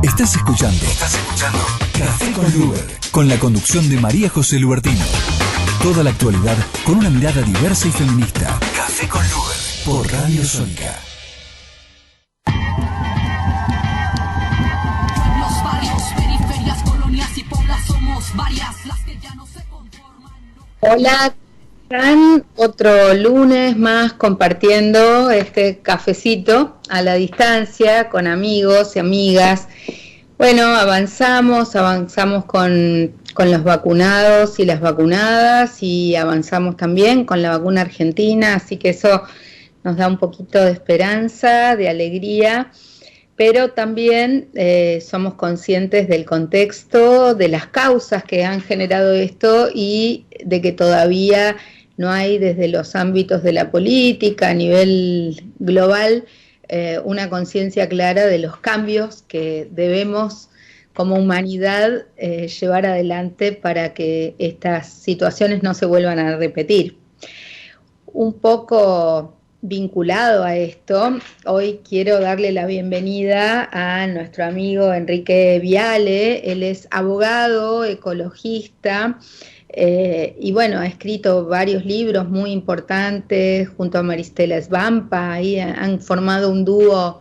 Estás escuchando Café con Luber, con la conducción de María José Lubertino. Toda la actualidad con una mirada diversa y feminista. Café con Luber, por Radio Sónica. Los barrios, periferias, colonias y poblas somos varias las que ya no se conforman. Hola, están otro lunes más compartiendo este cafecito a la distancia con amigos y amigas. Bueno, avanzamos con los vacunados y las vacunadas y avanzamos también con la vacuna argentina, así que eso nos da un poquito de esperanza, de alegría, pero también somos conscientes del contexto, de las causas que han generado esto y de que todavía no hay desde los ámbitos de la política a nivel global una conciencia clara de los cambios que debemos como humanidad llevar adelante para que estas situaciones no se vuelvan a repetir. Un poco vinculado a esto, hoy quiero darle la bienvenida a nuestro amigo Enrique Viale. Él es abogado, ecologista, y bueno, ha escrito varios libros muy importantes junto a Maristela Svampa. Ahí han formado un dúo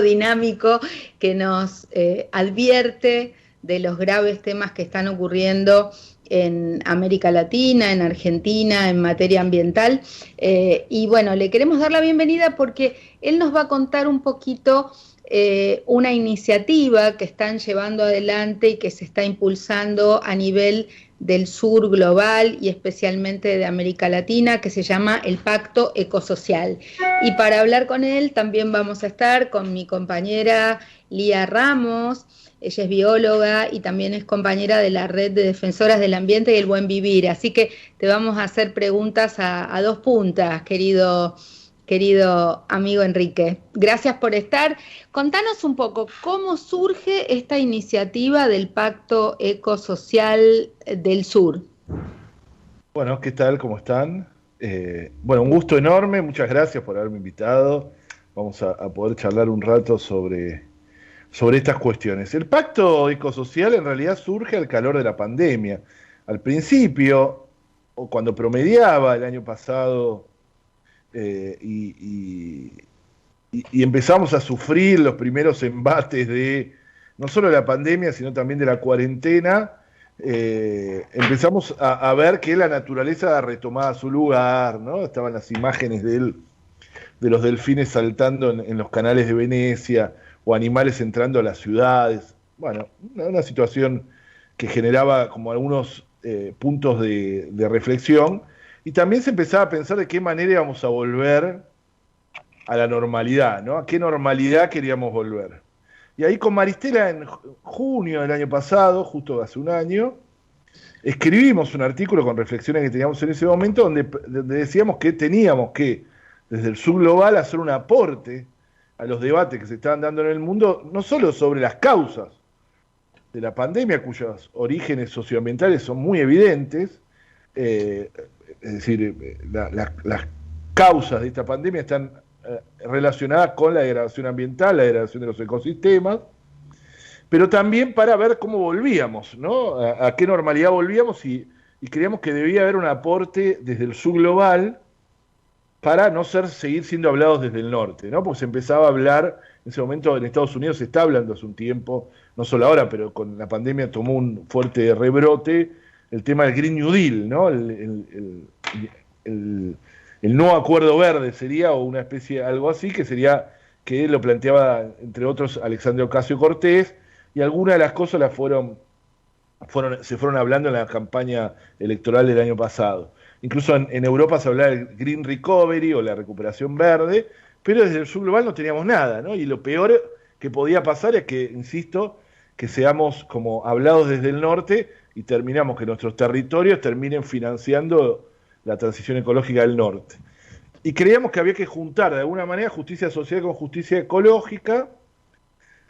dinámico que nos advierte de los graves temas que están ocurriendo en América Latina, en Argentina, en materia ambiental. Y bueno, le queremos dar la bienvenida porque él nos va a contar un poquito una iniciativa que están llevando adelante y que se está impulsando a nivel del sur global y especialmente de América Latina, que se llama el Pacto Ecosocial. Y para hablar con él también vamos a estar con mi compañera Lía Ramos. Ella es bióloga y también es compañera de la Red de Defensoras del Ambiente y el Buen Vivir. Así que te vamos a hacer preguntas a dos puntas, querido amigo Enrique. Gracias por estar. Contanos un poco, ¿cómo surge esta iniciativa del Pacto Ecosocial del Sur? Bueno, ¿qué tal? ¿Cómo están? Bueno, un gusto enorme, muchas gracias por haberme invitado. Vamos a poder charlar un rato sobre estas cuestiones. El Pacto Ecosocial en realidad surge al calor de la pandemia. Al principio, o cuando promediaba el año pasado, y empezamos a sufrir los primeros embates de no solo de la pandemia, sino también de la cuarentena, empezamos a ver que la naturaleza retomaba su lugar, ¿no? Estaban las imágenes de los delfines saltando en los canales de Venecia, o animales entrando a las ciudades. Bueno, una situación que generaba como algunos puntos de reflexión, y también se empezaba a pensar de qué manera íbamos a volver a la normalidad, ¿no? ¿A qué normalidad queríamos volver? Y ahí con Maristela, en junio del año pasado, justo hace un año, escribimos un artículo con reflexiones que teníamos en ese momento, donde decíamos que teníamos que, desde el subglobal, hacer un aporte a los debates que se estaban dando en el mundo, no solo sobre las causas de la pandemia, cuyos orígenes socioambientales son muy evidentes, es decir, las causas de esta pandemia están relacionadas con la degradación ambiental, la degradación de los ecosistemas, pero también para ver cómo volvíamos, ¿no? A qué normalidad volvíamos, y creíamos que debía haber un aporte desde el subglobal para no seguir siendo hablados desde el norte, ¿no? Porque se empezaba a hablar, en ese momento en Estados Unidos se está hablando hace un tiempo, no solo ahora, pero con la pandemia tomó un fuerte rebrote, el tema del Green New Deal, ¿no? El nuevo acuerdo verde sería, o una especie, algo así, que sería, que lo planteaba, entre otros, Alexandria Ocasio-Cortez, y algunas de las cosas se fueron hablando en la campaña electoral del año pasado. Incluso en Europa se hablaba del Green Recovery o la recuperación verde, pero desde el subglobal no teníamos nada, ¿no? Y lo peor que podía pasar es que, insisto, que seamos como hablados desde el norte y terminamos que nuestros territorios terminen financiando la transición ecológica del norte. Y creíamos que había que juntar de alguna manera justicia social con justicia ecológica,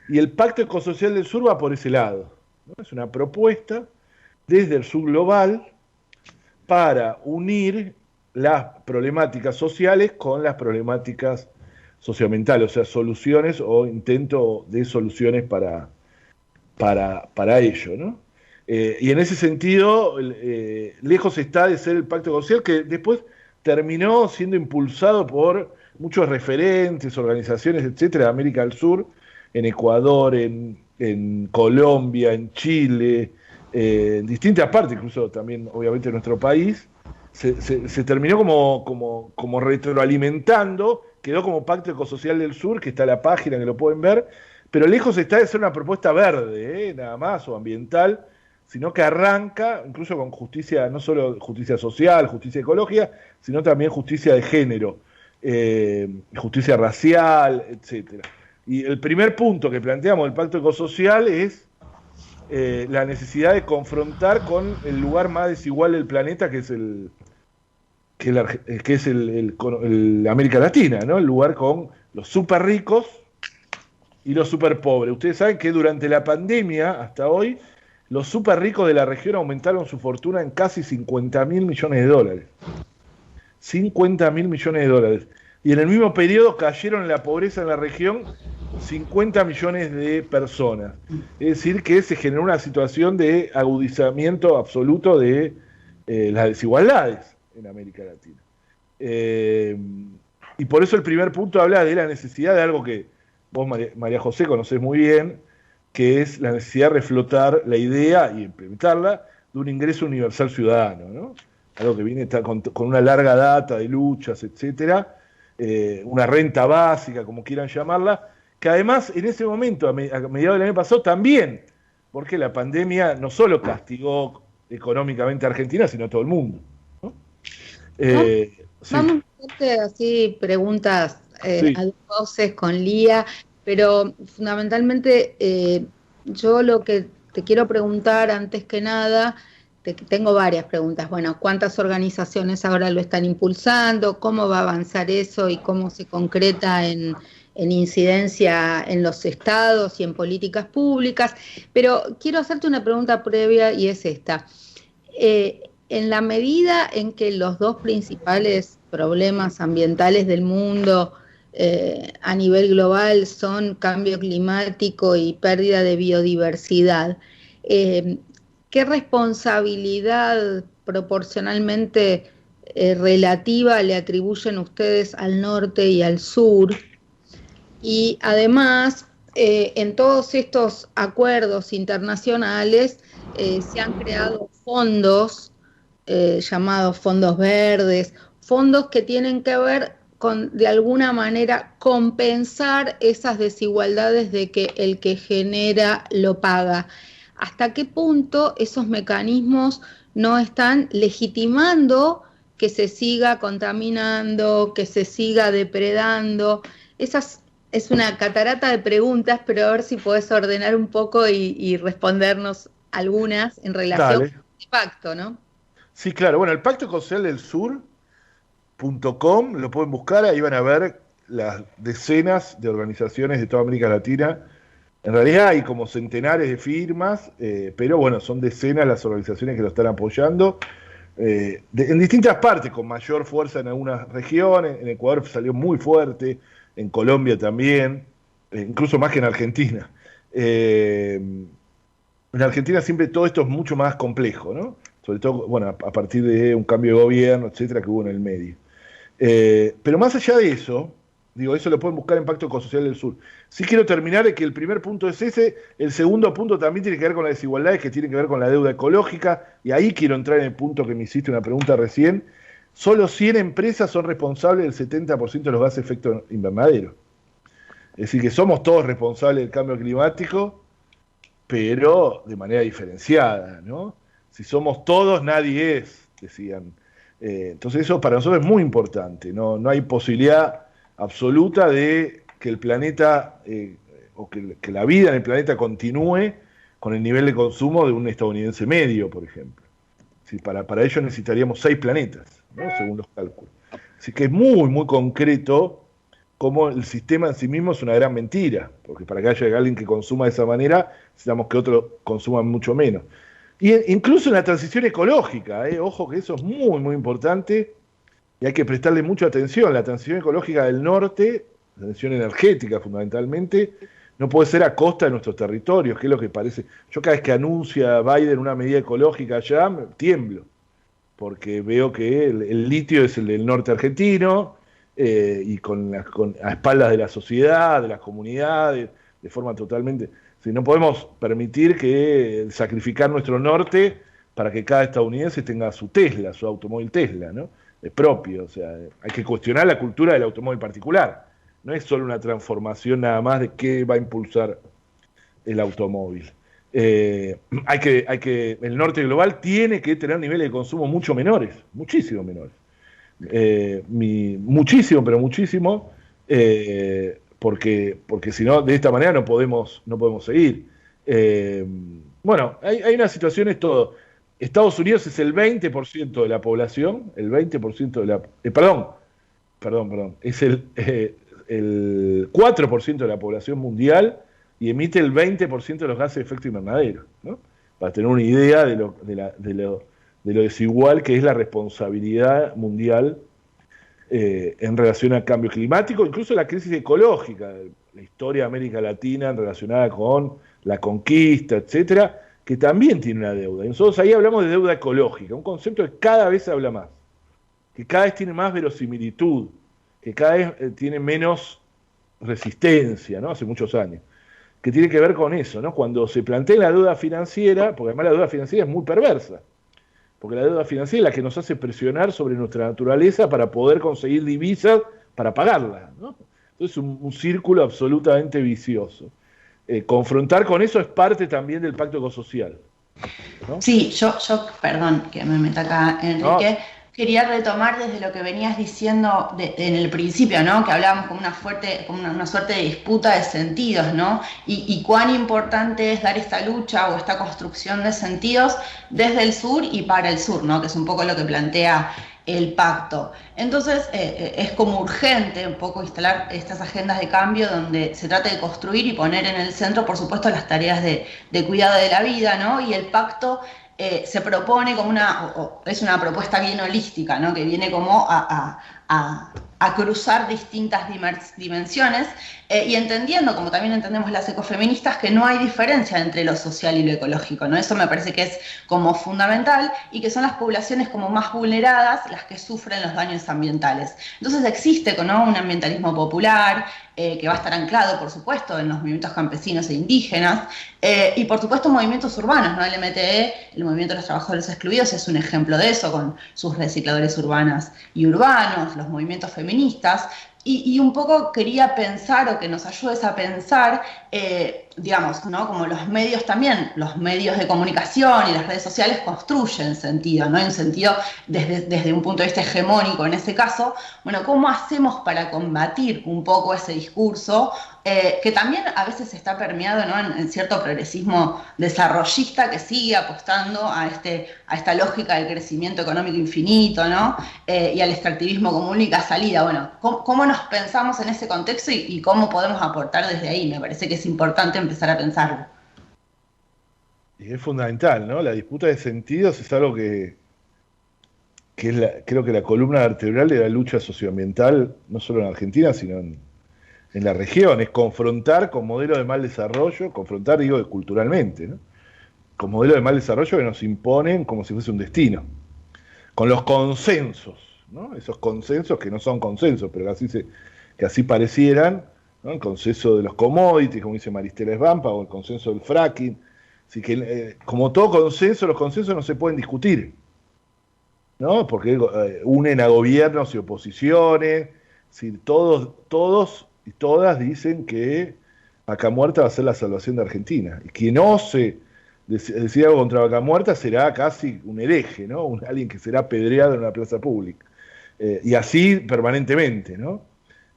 y el Pacto Ecosocial del Sur va por ese lado, ¿no? Es una propuesta desde el subglobal para unir las problemáticas sociales con las problemáticas socioambiental, o sea, soluciones o intento de soluciones para ello, ¿no? Y en ese sentido, lejos está de ser el pacto social, que después terminó siendo impulsado por muchos referentes, organizaciones, etcétera, de América del Sur, en Ecuador, en Colombia, en Chile, en distintas partes, incluso también, obviamente, en nuestro país. Se terminó como retroalimentando, quedó como Pacto Ecosocial del Sur, que está en la página, que lo pueden ver, pero lejos está de ser una propuesta verde, nada más, o ambiental, sino que arranca incluso con justicia, no solo justicia social, justicia ecológica, sino también justicia de género, justicia racial, etcétera. Y el primer punto que planteamos del Pacto Ecosocial es la necesidad de confrontar con el lugar más desigual del planeta, que es el América Latina, ¿no? El lugar con los súper ricos y los súper pobres. Ustedes saben que durante la pandemia, hasta hoy, los súper ricos de la región aumentaron su fortuna en casi 50.000 millones de dólares. 50.000 millones de dólares. Y en el mismo periodo cayeron en la pobreza en la región 50 millones de personas. Es decir, que se generó una situación de agudizamiento absoluto de las desigualdades en América Latina. Y por eso el primer punto habla de la necesidad de algo que vos, María José, conocés muy bien, que es la necesidad de reflotar la idea y implementarla de un ingreso universal ciudadano, ¿no? Algo que viene con una larga data de luchas, etcétera, una renta básica, como quieran llamarla, que además en ese momento, a mediados del año pasado, también, porque la pandemia no solo castigó económicamente a Argentina, sino a todo el mundo, ¿no? Sí. Vamos a hacerte así preguntas a dos voces con Lía, pero fundamentalmente yo lo que te quiero preguntar antes que nada, tengo varias preguntas. Bueno, ¿cuántas organizaciones ahora lo están impulsando? ¿Cómo va a avanzar eso y cómo se concreta en incidencia en los estados y en políticas públicas? Pero quiero hacerte una pregunta previa y es esta. En la medida en que los dos principales problemas ambientales del mundo a nivel global son cambio climático y pérdida de biodiversidad, ¿qué responsabilidad proporcionalmente relativa le atribuyen ustedes al norte y al sur? Y además, en todos estos acuerdos internacionales se han creado fondos llamados fondos verdes, fondos que tienen que ver con, de alguna manera, compensar esas desigualdades de que el que genera lo paga. ¿Hasta qué punto esos mecanismos no están legitimando que se siga contaminando, que se siga depredando? Esas es una catarata de preguntas, pero a ver si podés ordenar un poco y respondernos algunas en relación a este pacto, ¿no? Sí, claro. Bueno, el Pacto Ecosocial del Sur.com, lo pueden buscar, ahí van a ver las decenas de organizaciones de toda América Latina. En realidad hay como centenares de firmas, pero bueno, son decenas las organizaciones que lo están apoyando, en distintas partes, con mayor fuerza en algunas regiones. En Ecuador salió muy fuerte, en Colombia también, incluso más que en Argentina. En Argentina siempre todo esto es mucho más complejo, ¿no? Sobre todo, bueno, a partir de un cambio de gobierno, etcétera, que hubo en el medio. Pero más allá de eso, digo, eso lo pueden buscar en Pacto Ecosocial del Sur. Sí quiero terminar de que el primer punto es ese, el segundo punto también tiene que ver con las desigualdades, que tiene que ver con la deuda ecológica, y ahí quiero entrar en el punto que me hiciste una pregunta recién. Solo 100 empresas son responsables del 70% de los gases de efecto invernadero. Es decir, que somos todos responsables del cambio climático, pero de manera diferenciada, ¿no? Si somos todos, nadie es, decían. Entonces eso para nosotros es muy importante. No hay posibilidad absoluta de que el planeta, o que la vida en el planeta continúe con el nivel de consumo de un estadounidense medio, por ejemplo. Sí, para ello necesitaríamos 6 planetas, ¿no? Según los cálculos. Así que es muy, muy concreto cómo el sistema en sí mismo es una gran mentira, porque para que haya alguien que consuma de esa manera, necesitamos que otro consuma mucho menos. Y incluso en la transición ecológica, ojo que eso es muy, muy importante y hay que prestarle mucha atención. La transición ecológica del norte, transición energética fundamentalmente, no puede ser a costa de nuestros territorios, que es lo que parece. Yo cada vez que anuncia Biden una medida ecológica allá, tiemblo, porque veo que el litio es el del norte argentino, y a espaldas de la sociedad, de las comunidades, de forma totalmente... Si no podemos permitir que sacrificar nuestro norte para que cada estadounidense tenga su Tesla, su automóvil Tesla, ¿no? Propio, o sea, hay que cuestionar la cultura del automóvil particular. No es solo una transformación nada más de qué va a impulsar el automóvil. El norte global tiene que tener niveles de consumo mucho menores, muchísimo menores. Muchísimo, pero muchísimo, porque si no, de esta manera no podemos seguir. Bueno, hay una situación, es todo. Estados Unidos es el 20% de la población, el 20% de la... perdón, es el 4% de la población mundial y emite el 20% de los gases de efecto invernadero, ¿no? Para tener una idea de lo desigual que es la responsabilidad mundial en relación al cambio climático, incluso la crisis ecológica, la historia de América Latina relacionada con la conquista, etcétera, que también tiene una deuda. Y nosotros ahí hablamos de deuda ecológica, un concepto que cada vez se habla más, que cada vez tiene más verosimilitud, que cada vez tiene menos resistencia, ¿no? Hace muchos años, que tiene que ver con eso, ¿no? Cuando se plantea la deuda financiera, porque además la deuda financiera es muy perversa, porque la deuda financiera es la que nos hace presionar sobre nuestra naturaleza para poder conseguir divisas para pagarla, ¿no? Entonces es un círculo absolutamente vicioso. Confrontar con eso es parte también del pacto ecosocial, ¿no? Sí, yo, perdón que me meta acá, Enrique, quería retomar desde lo que venías diciendo en el principio, ¿no? Que hablábamos como una suerte de disputa de sentidos, ¿no? Y cuán importante es dar esta lucha o esta construcción de sentidos desde el sur y para el sur, ¿no? Que es un poco lo que plantea el pacto. Entonces es como urgente un poco instalar estas agendas de cambio donde se trate de construir y poner en el centro, por supuesto, las tareas de cuidado de la vida, ¿no? Y el pacto se propone como es una propuesta bien holística, ¿no? Que viene como a cruzar distintas dimensiones y entendiendo, como también entendemos las ecofeministas, que no hay diferencia entre lo social y lo ecológico, ¿no? Eso me parece que es como fundamental y que son las poblaciones como más vulneradas las que sufren los daños ambientales. Entonces existe, ¿no? Un ambientalismo popular que va a estar anclado, por supuesto, en los movimientos campesinos e indígenas y, por supuesto, movimientos urbanos, ¿no? El MTE, el Movimiento de los Trabajadores Excluidos, es un ejemplo de eso, con sus recicladores urbanas y urbanos, los movimientos feministas, y un poco quería pensar, o que nos ayudes a pensar, digamos, ¿no? Como los medios también, los medios de comunicación y las redes sociales construyen sentido, ¿no? En sentido desde un punto de vista hegemónico en ese caso. Bueno, ¿cómo hacemos para combatir un poco ese discurso que también a veces está permeado, ¿no? en cierto progresismo desarrollista que sigue apostando a esta lógica del crecimiento económico infinito, ¿no? Y al extractivismo como única salida? Bueno, ¿cómo nos pensamos en ese contexto y cómo podemos aportar desde ahí? Me parece que es importante empezar a pensarlo. Y es fundamental, ¿no? La disputa de sentidos es algo que es creo que la columna vertebral de la lucha socioambiental, no solo en Argentina, sino en la región. Es confrontar con modelos de mal desarrollo, confrontar, digo, culturalmente, ¿no? Con modelos de mal desarrollo que nos imponen como si fuese un destino. Con los consensos, ¿no? Esos consensos que no son consensos, pero que así parecieran, ¿no? El consenso de los commodities, como dice Maristela Svampa, o el consenso del fracking. Así que, como todo consenso, los consensos no se pueden discutir, ¿no? Porque unen a gobiernos y oposiciones. Si todos y todas dicen que Vaca Muerta va a ser la salvación de Argentina. Y quien ose decir algo contra Vaca Muerta será casi un hereje, ¿no? Alguien que será apedreado en una plaza pública. Y así permanentemente, ¿no?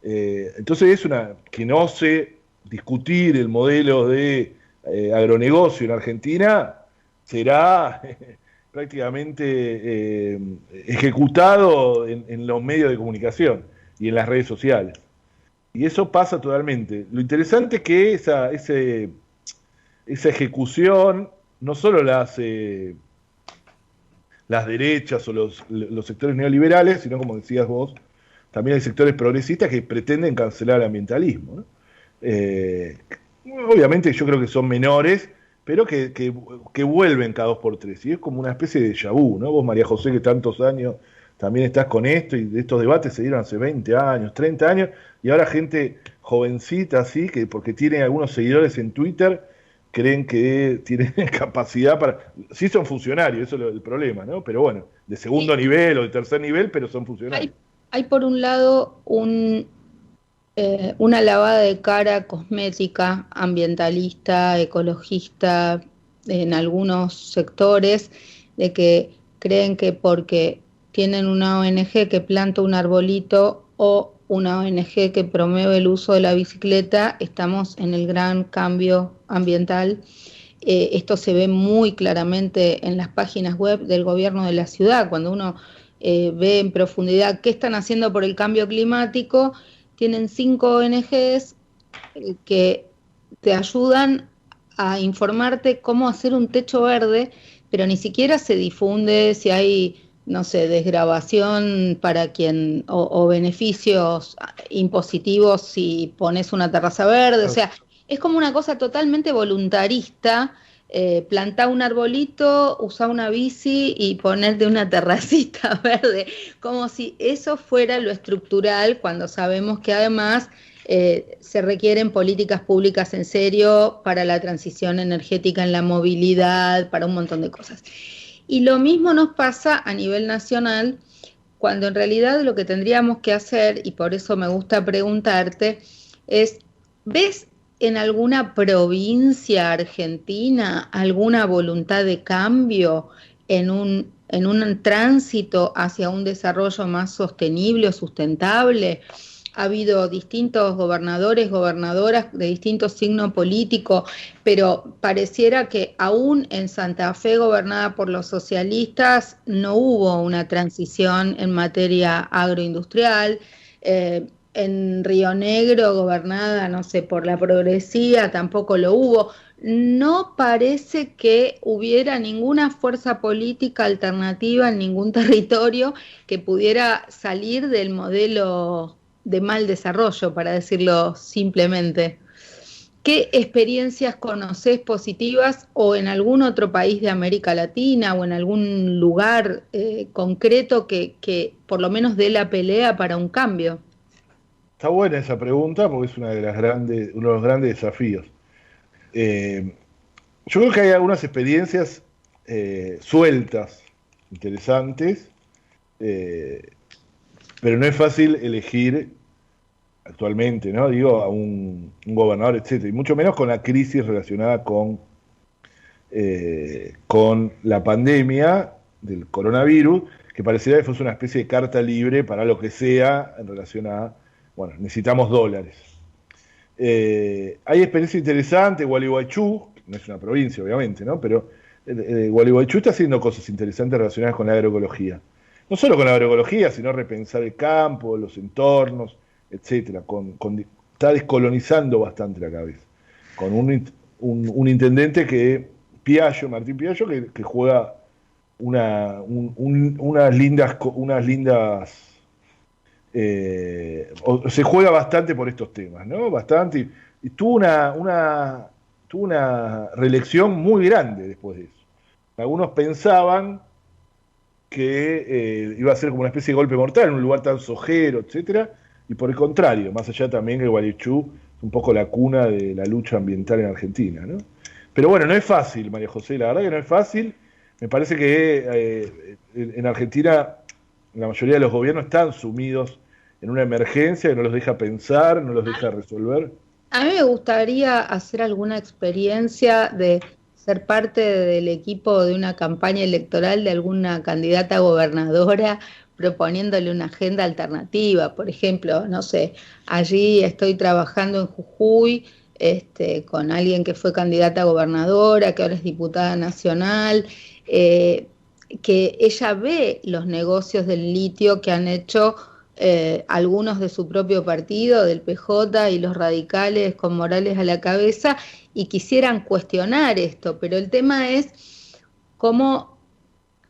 Entonces que no ose discutir el modelo de agronegocio en Argentina será prácticamente ejecutado en los medios de comunicación y en las redes sociales. Y eso pasa totalmente. Lo interesante es que esa ejecución no solo la hace las derechas o los sectores neoliberales, sino, como decías vos, también hay sectores progresistas que pretenden cancelar el ambientalismo, ¿no? Obviamente yo creo que son menores, pero que vuelven cada 2 por 3, y es como una especie de déjà vu, ¿no? Vos, María José, que tantos años también estás con esto, y de estos debates se dieron hace 20 años, 30 años, y ahora gente jovencita así, que porque tienen algunos seguidores en Twitter, creen que tienen capacidad para... Sí son funcionarios, eso es el problema, ¿no? Pero bueno, de segundo nivel o de tercer nivel, pero son funcionarios. Hay por un lado una lavada de cara cosmética, ambientalista, ecologista, en algunos sectores, de que creen que porque tienen una ONG que planta un arbolito o una ONG que promueve el uso de la bicicleta, estamos en el gran cambio ambiental. Esto se ve muy claramente en las páginas web del gobierno de la ciudad, cuando uno ve en profundidad qué están haciendo por el cambio climático. Tienen 5 ONGs que te ayudan a informarte cómo hacer un techo verde, pero ni siquiera se difunde si hay, no sé, desgravación para quien, o beneficios impositivos si pones una terraza verde. O sea, es como una cosa totalmente voluntarista. Plantá un arbolito, usá una bici y ponerte una terracita verde, como si eso fuera lo estructural, cuando sabemos que además se requieren políticas públicas en serio para la transición energética en la movilidad, para un montón de cosas. Y lo mismo nos pasa a nivel nacional, cuando en realidad lo que tendríamos que hacer, y por eso me gusta preguntarte, es, ¿ves en alguna provincia argentina alguna voluntad de cambio en un tránsito hacia un desarrollo más sostenible o sustentable? Ha habido distintos gobernadores, gobernadoras de distintos signos políticos, pero pareciera que aún en Santa Fe, gobernada por los socialistas, no hubo una transición en materia agroindustrial. En Río Negro, gobernada, no sé, por la progresía, tampoco lo hubo. No parece que hubiera ninguna fuerza política alternativa en ningún territorio que pudiera salir del modelo de mal desarrollo, para decirlo simplemente. ¿Qué experiencias conocés positivas, o en algún otro país de América Latina o en algún lugar concreto que por lo menos dé la pelea para un cambio? Está buena esa pregunta porque es uno de los grandes desafíos. Yo creo que hay algunas experiencias sueltas, interesantes, pero no es fácil elegir actualmente, ¿no? Digo, a un gobernador, etcétera, y mucho menos con la crisis relacionada con la pandemia del coronavirus, que pareciera que fuese una especie de carta libre para lo que sea en relación a, bueno, necesitamos dólares. Hay experiencia interesante, Gualeguaychú, no es una provincia obviamente, ¿no? Pero Gualeguaychú está haciendo cosas interesantes relacionadas con la agroecología. No solo con la agroecología, sino repensar el campo, los entornos, etcétera. Está descolonizando bastante la cabeza. Con un intendente Martín Piaggio, que juega unas lindas se juega bastante por estos temas, ¿no? Bastante, y tuvo una reelección muy grande después de eso. Algunos pensaban que iba a ser como una especie de golpe mortal en un lugar tan sojero, etcétera, y por el contrario, más allá también que Gualeguaychú es un poco la cuna de la lucha ambiental en Argentina, ¿no? Pero bueno, no es fácil, María José, la verdad que no es fácil. Me parece que en Argentina la mayoría de los gobiernos están sumidos en una emergencia que no los deja pensar, no los deja resolver. A mí me gustaría hacer alguna experiencia de ser parte del equipo de una campaña electoral de alguna candidata gobernadora proponiéndole una agenda alternativa. Por ejemplo, no sé, allí estoy trabajando en Jujuy con alguien que fue candidata a gobernadora, que ahora es diputada nacional, que ella ve los negocios del litio que han hecho algunos de su propio partido, del PJ y los radicales con Morales a la cabeza, y quisieran cuestionar esto, pero el tema es cómo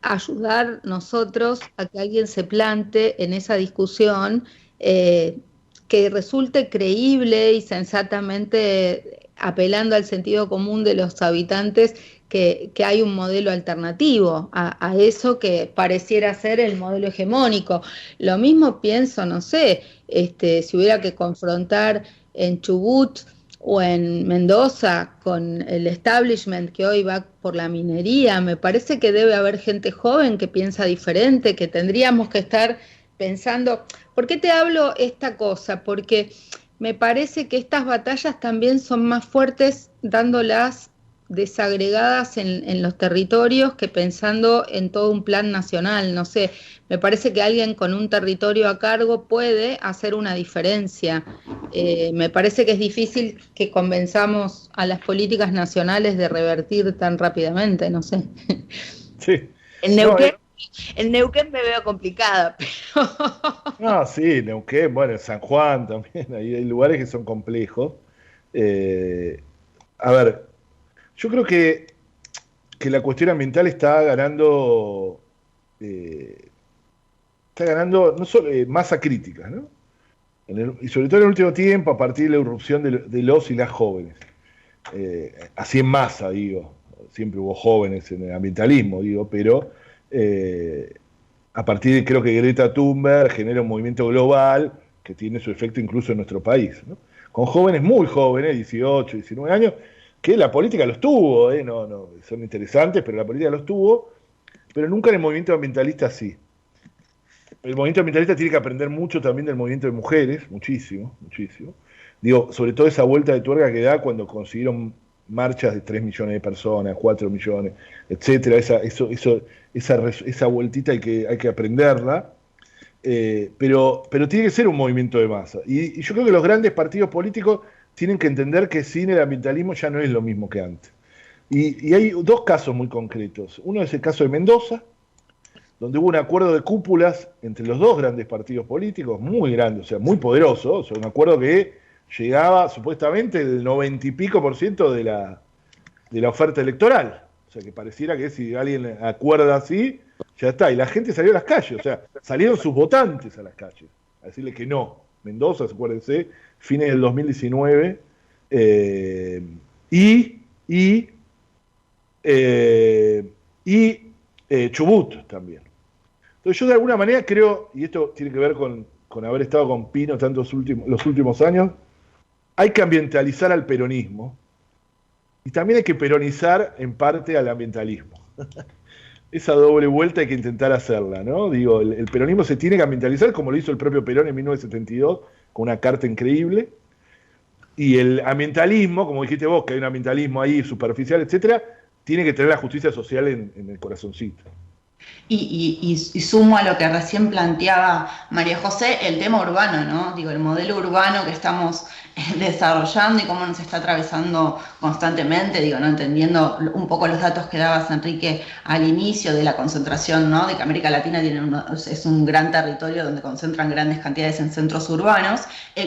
ayudar nosotros a que alguien se plante en esa discusión que resulte creíble y sensatamente apelando al sentido común de los habitantes que hay un modelo alternativo a eso que pareciera ser el modelo hegemónico. Lo mismo pienso, no sé, si hubiera que confrontar en Chubut o en Mendoza con el establishment que hoy va por la minería, me parece que debe haber gente joven que piensa diferente, que tendríamos que estar pensando. ¿Por qué te hablo esta cosa? Porque me parece que estas batallas también son más fuertes dándolas desagregadas en los territorios que pensando en todo un plan nacional. No sé, me parece que alguien con un territorio a cargo puede hacer una diferencia. Me parece que es difícil que convenzamos a las políticas nacionales de revertir tan rápidamente, no sé. Sí. En Neuquén me veo complicada, pero... No, sí, Neuquén, bueno, San Juan también, ahí hay lugares que son complejos. A ver, yo creo que la cuestión ambiental está ganando no solo masa crítica, ¿no? Y sobre todo en el último tiempo, a partir de la irrupción de los y las jóvenes. Así en masa, digo. Siempre hubo jóvenes en el ambientalismo, digo, pero a partir de, creo que Greta Thunberg genera un movimiento global que tiene su efecto incluso en nuestro país, ¿no? Con jóvenes muy jóvenes, 18, 19 años, que la política los tuvo, no, son interesantes, pero la política los tuvo, pero nunca en el movimiento ambientalista sí. El movimiento ambientalista tiene que aprender mucho también del movimiento de mujeres, muchísimo. Digo, sobre todo esa vuelta de tuerca que da cuando consiguieron marchas de 3 millones de personas, 4 millones, etcétera, esa vueltita hay que aprenderla, pero tiene que ser un movimiento de masa. Y yo creo que los grandes partidos políticos tienen que entender que sin el ambientalismo ya no es lo mismo que antes. Y hay dos casos muy concretos. Uno es el caso de Mendoza, donde hubo un acuerdo de cúpulas entre los dos grandes partidos políticos, muy grande, o sea, muy poderoso, o sea, un acuerdo que llegaba supuestamente el 90 y pico % de la oferta electoral. O sea, que pareciera que si alguien acuerda así, ya está. Y la gente salió a las calles, o sea, salieron sus votantes a las calles a decirle que no. Mendoza, acuérdense, fines del 2019, Chubut también. Entonces yo de alguna manera creo, y esto tiene que ver con haber estado con Pino tantos los últimos años, hay que ambientalizar al peronismo y también hay que peronizar en parte al ambientalismo. Esa doble vuelta hay que intentar hacerla, ¿no? Digo, el peronismo se tiene que ambientalizar como lo hizo el propio Perón en 1972 con una carta increíble, y el ambientalismo, como dijiste vos, que hay un ambientalismo ahí superficial, etcétera, tiene que tener la justicia social en el corazoncito. Y sumo a lo que recién planteaba María José, el tema urbano, ¿no? Digo, el modelo urbano que estamos desarrollando y cómo nos está atravesando constantemente, digo, ¿no? Entendiendo un poco los datos que dabas, Enrique, al inicio de la concentración, ¿no? De que América Latina es un gran territorio donde concentran grandes cantidades en centros urbanos,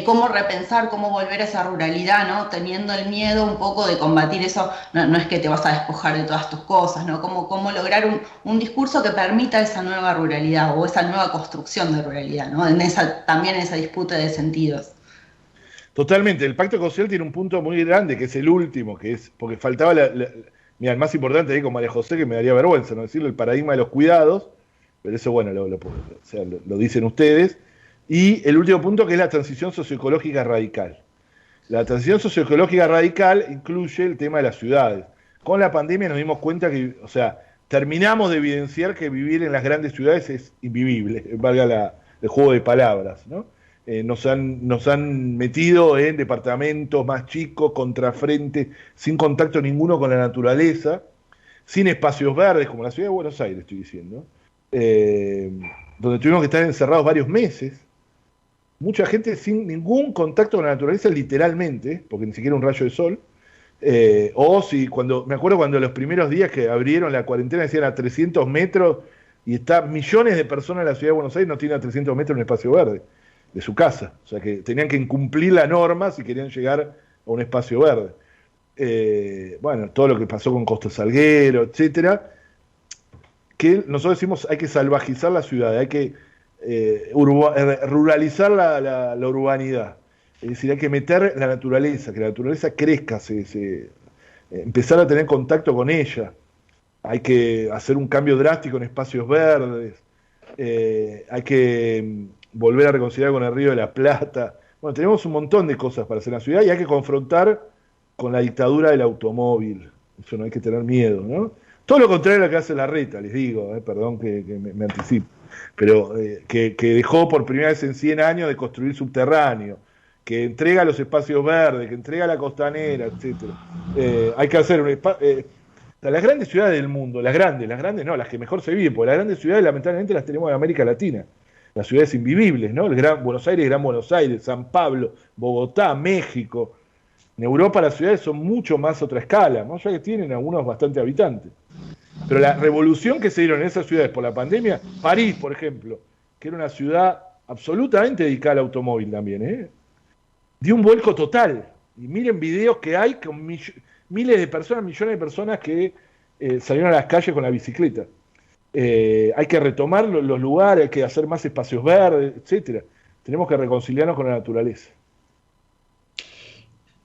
cómo repensar, cómo volver a esa ruralidad, ¿no? Teniendo el miedo un poco de combatir eso, no es que te vas a despojar de todas tus cosas, ¿no? Cómo lograr un discurso que permita esa nueva ruralidad o esa nueva construcción de ruralidad, ¿no? También en esa disputa de sentidos. Totalmente, el pacto social tiene un punto muy grande, que es el último, que es, porque faltaba mira, el más importante ahí con María José, que me daría vergüenza no decirlo, el paradigma de los cuidados, pero eso bueno, lo dicen ustedes, y el último punto que es la transición socioecológica radical. La transición socioecológica radical incluye el tema de las ciudades. Con la pandemia nos dimos cuenta que, o sea, terminamos de evidenciar que vivir en las grandes ciudades es invivible, valga el juego de palabras, ¿no? Nos han metido en departamentos más chicos, contrafrente, sin contacto ninguno con la naturaleza, sin espacios verdes, como la ciudad de Buenos Aires, estoy diciendo, donde tuvimos que estar encerrados varios meses, mucha gente sin ningún contacto con la naturaleza, literalmente, porque ni siquiera un rayo de sol, me acuerdo cuando los primeros días que abrieron la cuarentena decían a 300 metros, y está millones de personas en la ciudad de Buenos Aires no tienen a 300 metros un espacio verde de su casa, o sea que tenían que incumplir la norma si querían llegar a un espacio verde. Bueno, todo lo que pasó con Costa Salguero, etcétera, que nosotros decimos hay que salvajizar la ciudad, hay que ruralizar la urbanidad. Es decir, hay que meter la naturaleza, que la naturaleza crezca, empezar a tener contacto con ella. Hay que hacer un cambio drástico en espacios verdes. Hay que volver a reconciliar con el Río de la Plata. Bueno, tenemos un montón de cosas para hacer en la ciudad y hay que confrontar con la dictadura del automóvil. Eso no hay que tener miedo, ¿no? Todo lo contrario a lo que hace Larreta, les digo, perdón que me anticipo, pero que dejó por primera vez en 100 años de construir subterráneo, que entrega los espacios verdes, que entrega la costanera, etc. Hay que hacer un espacio... las grandes ciudades del mundo, las grandes no, las que mejor se viven, porque las grandes ciudades lamentablemente las tenemos en América Latina, las ciudades invivibles, ¿no? El Gran Buenos Aires, San Pablo, Bogotá, México. En Europa las ciudades son mucho más otra escala, ¿no? Ya que tienen algunos bastantes habitantes. Pero la revolución que se dieron en esas ciudades por la pandemia, París, por ejemplo, que era una ciudad absolutamente dedicada al automóvil también, dio un vuelco total. Y miren videos que hay con miles de personas, millones de personas que salieron a las calles con la bicicleta. Hay que retomar los lugares, hay que hacer más espacios verdes, etcétera. Tenemos que reconciliarnos con la naturaleza.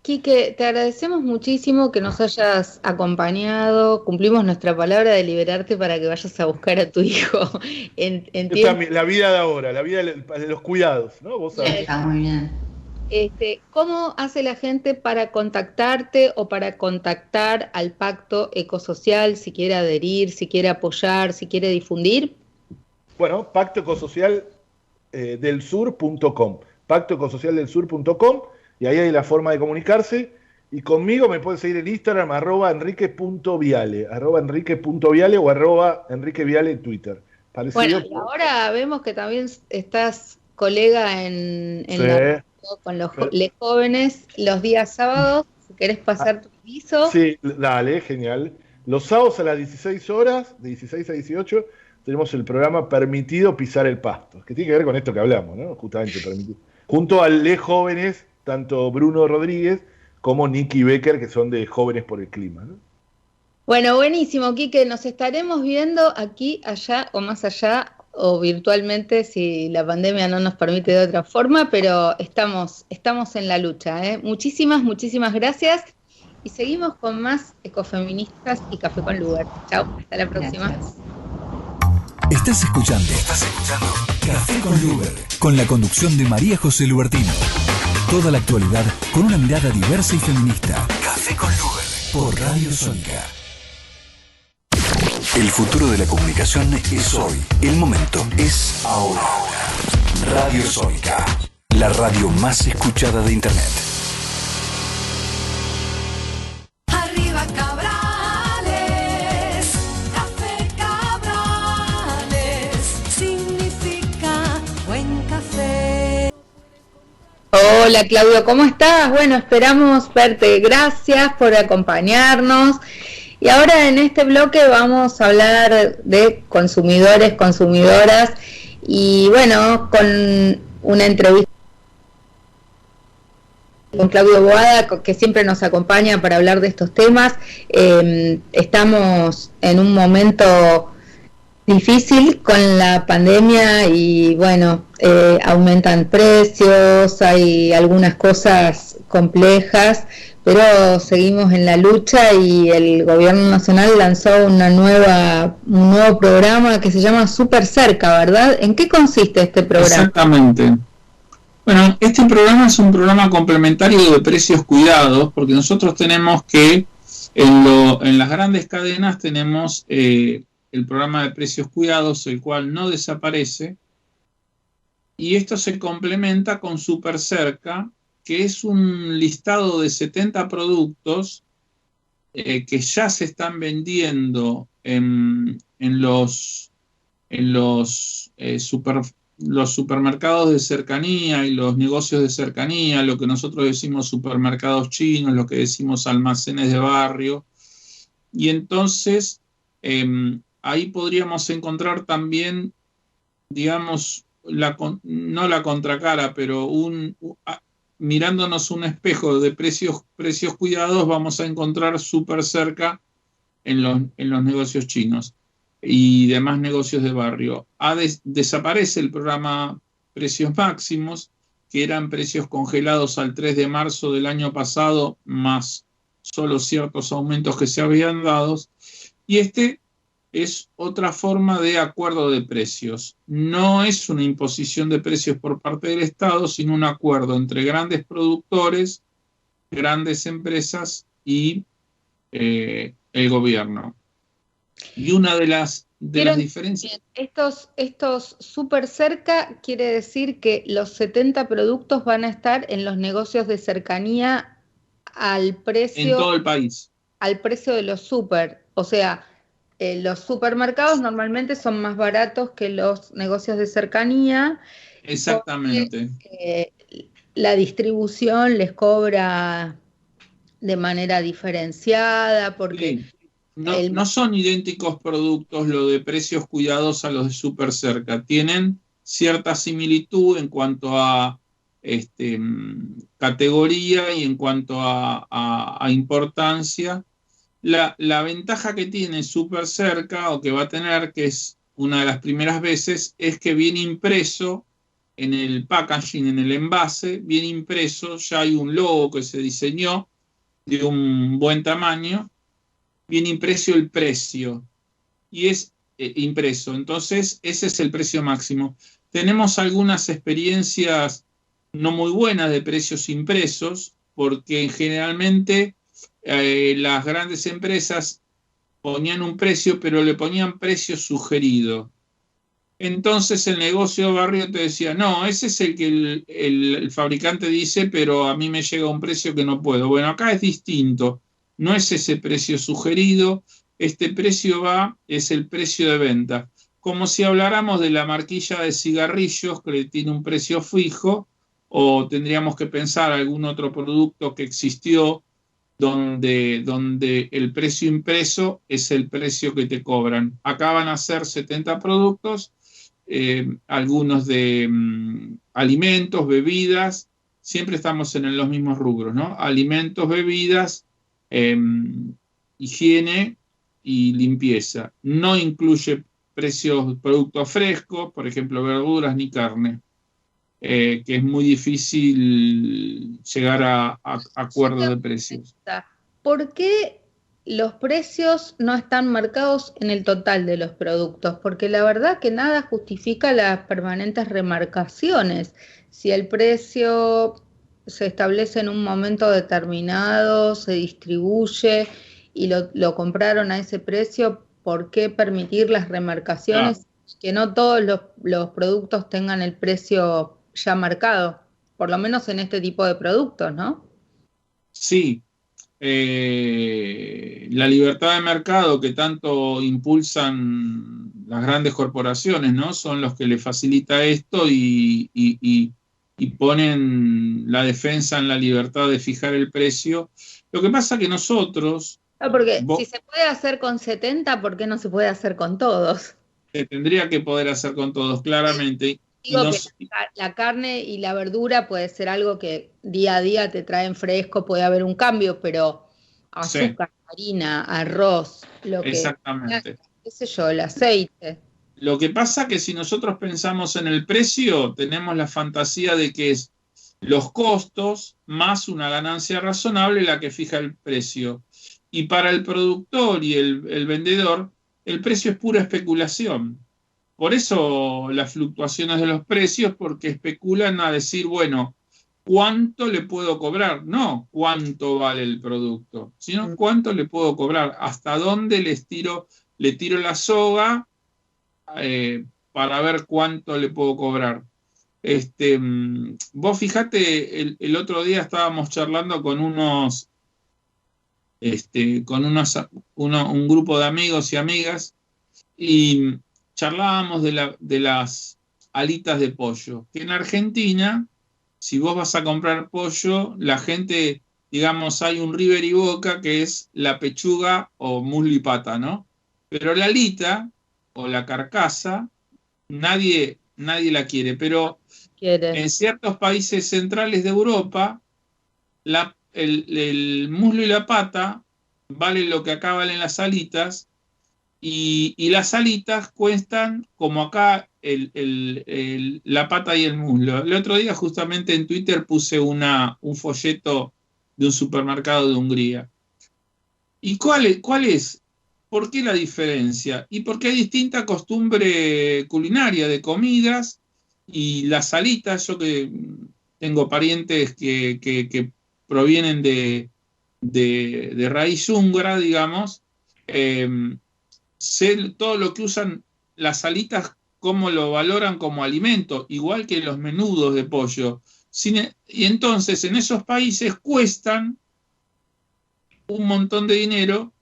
Quique, te agradecemos muchísimo que nos hayas acompañado. Cumplimos nuestra palabra de liberarte para que vayas a buscar a tu hijo. La vida de ahora, la vida de los cuidados, ¿no? Vos sabés. Está muy bien. ¿Cómo hace la gente para contactarte o para contactar al Pacto Ecosocial, si quiere adherir, si quiere apoyar, si quiere difundir? Bueno, pactoecosocialdelsur.com, pactoecosocialdelsur.com, y ahí hay la forma de comunicarse. Y conmigo me pueden seguir en Instagram, @enrique.viale, @enrique.viale o @enriqueviale en Twitter. Bueno, y ahora vemos que también estás colega en sí, la con los jóvenes los días sábados, si querés pasar tu aviso. Sí, dale, genial. Los sábados a las 16 horas, de 16 a 18, tenemos el programa Permitido Pisar el Pasto, que tiene que ver con esto que hablamos, ¿no? Justamente permitido. Junto a Les Jóvenes, tanto Bruno Rodríguez como Nicky Becker, que son de Jóvenes por el Clima, ¿no? Bueno, buenísimo, Quique. Nos estaremos viendo aquí, allá o más allá, o virtualmente si la pandemia no nos permite de otra forma, pero estamos en la lucha, ¿eh? Muchísimas gracias y seguimos con más Ecofeministas y Café con Lugar. Chao, hasta la próxima. Gracias. Estás escuchando Café con Lugar, con la conducción de María José Lubertino. Toda la actualidad con una mirada diversa y feminista. Café con Lugar, por Radio Sónica. El futuro de la comunicación es hoy. El momento es ahora. Radio Sónica, la radio más escuchada de Internet. Arriba Cabrales, Café Cabrales, significa buen café. Hola Claudio, ¿cómo estás? Bueno, esperamos verte. Gracias por acompañarnos. Y ahora en este bloque vamos a hablar de consumidores, consumidoras y bueno, con una entrevista con Claudio Boada, que siempre nos acompaña para hablar de estos temas. Estamos en un momento difícil con la pandemia y bueno, aumentan precios, hay algunas cosas complejas, pero seguimos en la lucha y el gobierno nacional lanzó un nuevo programa que se llama Súper Cerca, ¿verdad? ¿En qué consiste este programa? Exactamente. Bueno, este programa es un programa complementario de precios cuidados, porque nosotros tenemos que, en las grandes cadenas tenemos el programa de precios cuidados, el cual no desaparece, y esto se complementa con Súper Cerca, que es un listado de 70 productos que ya se están vendiendo en los supermercados de cercanía y los negocios de cercanía, lo que nosotros decimos supermercados chinos, lo que decimos almacenes de barrio. Y entonces ahí podríamos encontrar también, digamos, no la contracara, pero mirándonos un espejo de precios cuidados, vamos a encontrar Súper Cerca en los negocios chinos. y demás negocios de barrio. Desaparece el programa Precios Máximos, que eran precios congelados al 3 de marzo del año pasado, más solo ciertos aumentos que se habían dado, y este es otra forma de acuerdo de precios. No es una imposición de precios por parte del Estado, sino un acuerdo entre grandes productores, grandes empresas y el gobierno. Y una de las diferencias... Estos súper cerca quiere decir que los 70 productos van a estar en los negocios de cercanía al precio... En todo el país. Al precio de los súper. O sea, los supermercados normalmente son más baratos que los negocios de cercanía. Exactamente. Porque, la distribución les cobra de manera diferenciada, porque... Sí. No son idénticos productos lo de precios cuidados a los de súper cerca. Tienen cierta similitud en cuanto a categoría y en cuanto a importancia. La ventaja que tiene súper cerca, o que va a tener, que es una de las primeras veces, es que viene impreso en el packaging, en el envase, viene impreso, ya hay un logo que se diseñó de un buen tamaño, viene impreso el precio y es impreso. Entonces, ese es el precio máximo. Tenemos algunas experiencias no muy buenas de precios impresos, porque generalmente las grandes empresas ponían un precio, pero le ponían precio sugerido. Entonces el negocio de barrio te decía, no, ese es el que el fabricante dice, pero a mí me llega un precio que no puedo. Bueno, acá es distinto. No es ese precio sugerido, este precio es el precio de venta. Como si habláramos de la marquilla de cigarrillos, que tiene un precio fijo, o tendríamos que pensar algún otro producto que existió donde el precio impreso es el precio que te cobran. Acá van a ser 70 productos, algunos de alimentos, bebidas, siempre estamos en los mismos rubros, ¿no? Alimentos, bebidas, higiene y limpieza. No incluye precios, productos frescos, por ejemplo, verduras ni carne, que es muy difícil llegar a acuerdos de precios. ¿Por qué los precios no están marcados en el total de los productos? Porque la verdad que nada justifica las permanentes remarcaciones. Si el precio se establece en un momento determinado, se distribuye y lo compraron a ese precio, ¿por qué permitir las remarcaciones? Que no todos los productos tengan el precio ya marcado, por lo menos en este tipo de productos, ¿no? Sí. La libertad de mercado que tanto impulsan las grandes corporaciones, ¿no? Son los que le facilita esto y ponen la defensa en la libertad de fijar el precio. Lo que pasa que nosotros... porque si se puede hacer con 70, ¿por qué no se puede hacer con todos? Se tendría que poder hacer con todos, claramente. Digo que la carne y la verdura puede ser algo que día a día te traen fresco, puede haber un cambio, pero azúcar, harina, arroz, lo que... Exactamente. Qué sé yo, el aceite. Lo que pasa que si nosotros pensamos en el precio, tenemos la fantasía de que es los costos más una ganancia razonable la que fija el precio. Y para el productor y el vendedor, el precio es pura especulación. Por eso las fluctuaciones de los precios, porque especulan a decir, bueno, ¿cuánto le puedo cobrar? No cuánto vale el producto, sino cuánto le puedo cobrar, hasta dónde le tiro la soga para ver cuánto le puedo cobrar. Vos fijate, el otro día estábamos charlando con un grupo de amigos y amigas, y charlábamos de las alitas de pollo, que en Argentina, si vos vas a comprar pollo, la gente, digamos, hay un River y Boca, que es la pechuga o muslo y pata, ¿no? Pero la alita o la carcasa, nadie la quiere, pero en ciertos países centrales de Europa, el muslo y la pata vale lo que acá valen las alitas, y las salitas cuestan como acá la pata y el muslo. El otro día justamente en Twitter puse un folleto de un supermercado de Hungría. ¿Y cuál es? ¿Por qué la diferencia? Y porque hay distinta costumbre culinaria de comidas y las salitas, yo que tengo parientes que provienen de raíz húngara, digamos, sé todo lo que usan las salitas, cómo lo valoran como alimento, igual que los menudos de pollo. Y entonces en esos países cuestan un montón de dinero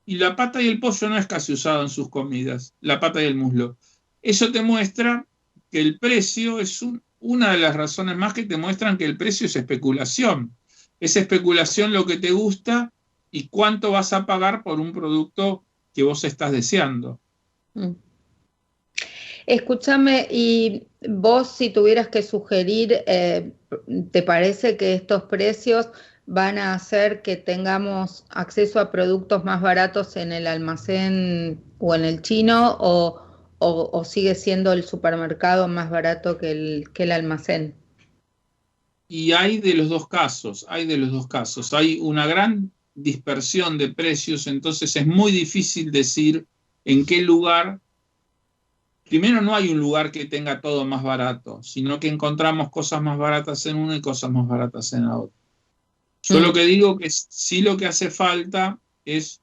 y la pata y el pollo no es casi usado en sus comidas, la pata y el muslo. Eso te muestra que el precio es una de las razones más que te muestran que el precio es especulación. Es especulación lo que te gusta y cuánto vas a pagar por un producto que vos estás deseando. Escúchame, y vos si tuvieras que sugerir, ¿te parece que estos precios van a hacer que tengamos acceso a productos más baratos en el almacén o en el chino o sigue siendo el supermercado más barato que el almacén? Y hay de los dos casos, hay una gran dispersión de precios, entonces es muy difícil decir en qué lugar. Primero, no hay un lugar que tenga todo más barato, sino que encontramos cosas más baratas en uno y cosas más baratas en la otra. Yo lo que digo que sí, lo que hace falta es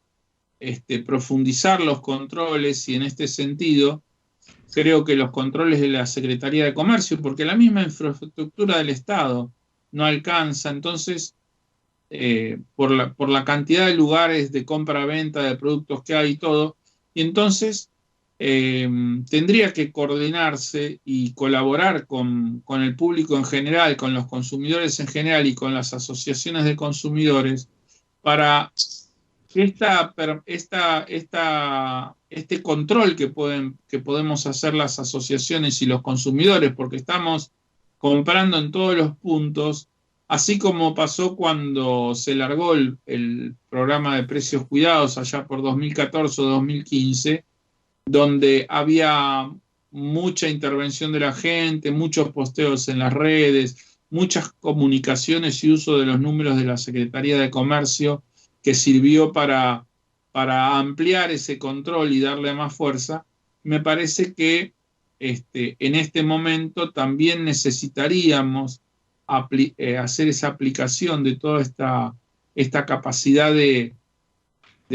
profundizar los controles, y en este sentido creo que los controles de la Secretaría de Comercio, porque la misma infraestructura del Estado no alcanza, entonces por la cantidad de lugares de compra-venta de productos que hay y todo, y entonces tendría que coordinarse y colaborar con el público en general, con los consumidores en general y con las asociaciones de consumidores para este control que podemos hacer las asociaciones y los consumidores, porque estamos comprando en todos los puntos, así como pasó cuando se largó el programa de precios cuidados allá por 2014 o 2015, donde había mucha intervención de la gente, muchos posteos en las redes, muchas comunicaciones y uso de los números de la Secretaría de Comercio, que sirvió para ampliar ese control y darle más fuerza. Me parece que en este momento también necesitaríamos hacer esa aplicación de toda esta capacidad de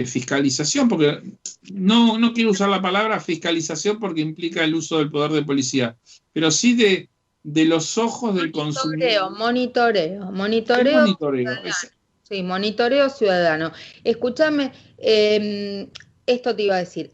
fiscalización, porque no quiero usar la palabra fiscalización porque implica el uso del poder de policía, pero sí de los ojos del consumidor. Monitoreo. Sí, monitoreo ciudadano. Escúchame, esto te iba a decir.